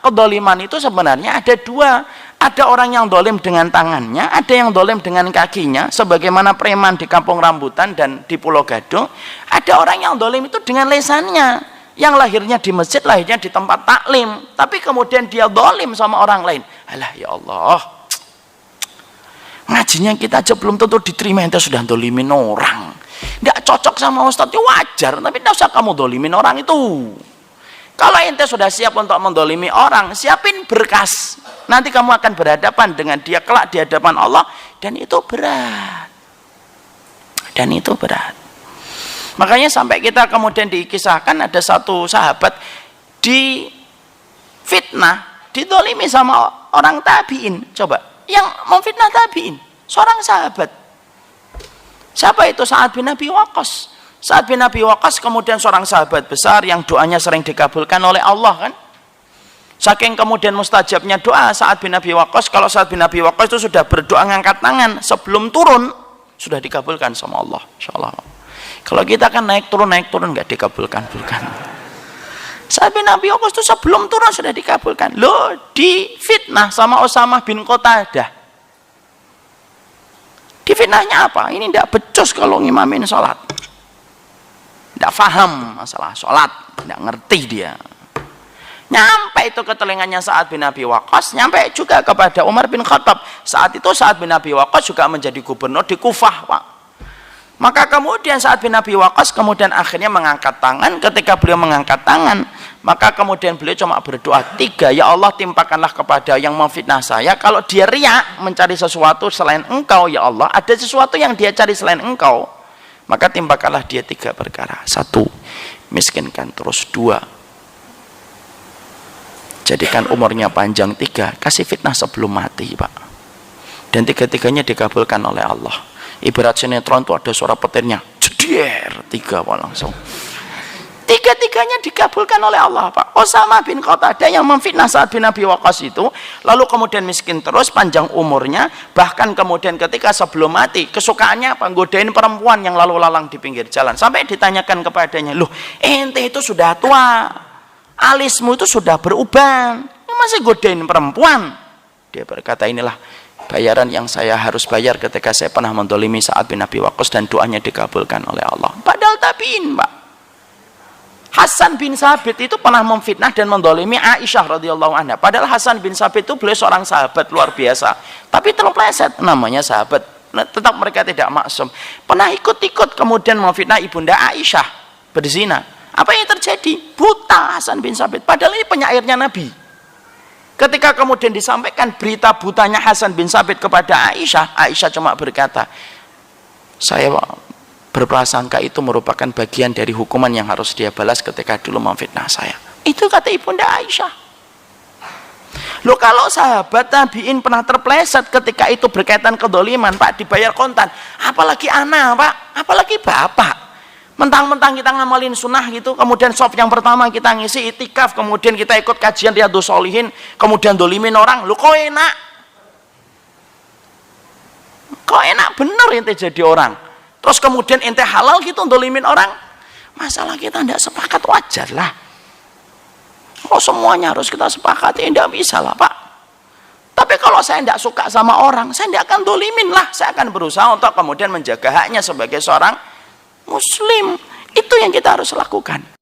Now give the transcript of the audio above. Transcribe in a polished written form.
kedoliman itu sebenarnya ada dua. Ada orang yang dolim dengan tangannya, ada yang dolim dengan kakinya, sebagaimana preman di Kampung Rambutan dan di Pulau Gadung. Ada orang yang dolim itu dengan lesannya, yang lahirnya di masjid, lahirnya di tempat taklim, tapi kemudian dia dolim sama orang lain. Alah ya Allah, ngajinya kita aja belum tentu diterima, ente sudah dolimin orang. Nggak cocok sama Ustadz, ya wajar, tapi tidak usah kamu dolimin orang itu. Kalau ente sudah siap untuk mendolimi orang, siapin berkas. Nanti kamu akan berhadapan dengan dia kelak di hadapan Allah, dan itu berat. Dan itu berat. Makanya sampai kita kemudian dikisahkan ada satu sahabat di fitnah, didolimi sama orang tabi'in. Coba, yang memfitnah tabi'in, seorang sahabat. Siapa itu? Sa'ad bin Abi Waqqas. Sa'ad bin Abi Waqqas kemudian seorang sahabat besar yang doanya sering dikabulkan oleh Allah kan. Saking kemudian mustajabnya doa Sa'ad bin Abi Waqqas, kalau Sa'ad bin Abi Waqqas itu sudah berdoa ngangkat tangan sebelum turun sudah dikabulkan sama Allah, insyaallah. Kalau kita kan naik turun nggak dikabulkan. Sa'ad bin Abi Waqqas itu sebelum turun sudah dikabulkan. Loh, difitnah sama Usamah bin Qatadah. Difitnahnya apa? Ini tidak becus kalau ngimamin sholat. Tidak paham masalah sholat, tidak ngerti dia. Nyampe itu ke telinganya Sa'ad bin Abi Waqqas, nyampe juga kepada Umar bin Khattab. Saat itu Sa'ad bin Abi Waqqas juga menjadi gubernur di Kufah, Pak. Maka kemudian Sa'ad bin Abi Waqqas kemudian akhirnya mengangkat tangan. Ketika beliau mengangkat tangan, maka kemudian beliau cuma berdoa 3, ya Allah timpakanlah kepada yang memfitnah saya. Kalau dia riya mencari sesuatu selain engkau, ya Allah, ada sesuatu yang dia cari selain engkau, maka timpakanlah dia 3 perkara. 1, miskinkan. Terus 2, jadikan umurnya panjang. 3, kasih fitnah sebelum mati, Pak. Dan 3-tiganya dikabulkan oleh Allah. Ibarat sinetron itu ada suara petirnya, jeder, 3 Pak, langsung. 3-tiganya dikabulkan oleh Allah, Pak. Usamah bin Qatadah yang memfitnah Sa'ad bin Abi Waqqas itu, lalu kemudian miskin terus, panjang umurnya, bahkan kemudian ketika sebelum mati, kesukaannya apa? Godain perempuan yang lalu lalang di pinggir jalan. Sampai ditanyakan kepadanya, loh, ente itu sudah tua, alismu itu sudah beruban, masih godain perempuan? Dia berkata, inilah bayaran yang saya harus bayar ketika saya pernah mendolimi Sa'ad bin Abi Waqqas dan doanya dikabulkan oleh Allah. Padahal tabi'in, Pak. Hasan bin Sabit itu pernah memfitnah dan mendolimi Aisyah radhiyallahu anha. Padahal Hasan bin Sabit itu beliau seorang sahabat luar biasa, tapi terpleset, namanya sahabat, tetap mereka tidak maksum. Pernah ikut-ikut kemudian memfitnah ibunda Aisyah berzina. Apa yang terjadi? Buta Hasan bin Sabit, padahal ini penyairnya Nabi. Ketika kemudian disampaikan berita butanya Hasan bin Sabit kepada Aisyah, Aisyah cuma berkata, saya berprasangka itu merupakan bagian dari hukuman yang harus dia balas ketika dulu memfitnah saya. Itu kata ibunda Aisyah. Loh, kalau sahabat tabi'in pernah terpleset ketika itu berkaitan kedoliman, Pak, dibayar kontan, apalagi anak, Pak, apalagi bapak. Mentang-mentang kita ngamalin sunnah gitu, kemudian soft yang pertama kita ngisi itikaf, kemudian kita ikut kajian Riyadhus Shalihin, kemudian dolimin orang, lu kok enak? Kok enak bener ente jadi orang? Terus kemudian ente halal gitu dolimin orang? Masalah kita tidak sepakat, wajar lah. Oh, semuanya harus kita sepakati, tidak bisa lah, Pak. Tapi kalau saya tidak suka sama orang, saya tidak akan dolimin lah. Saya akan berusaha untuk kemudian menjaga haknya sebagai seorang muslim. Itu yang kita harus lakukan.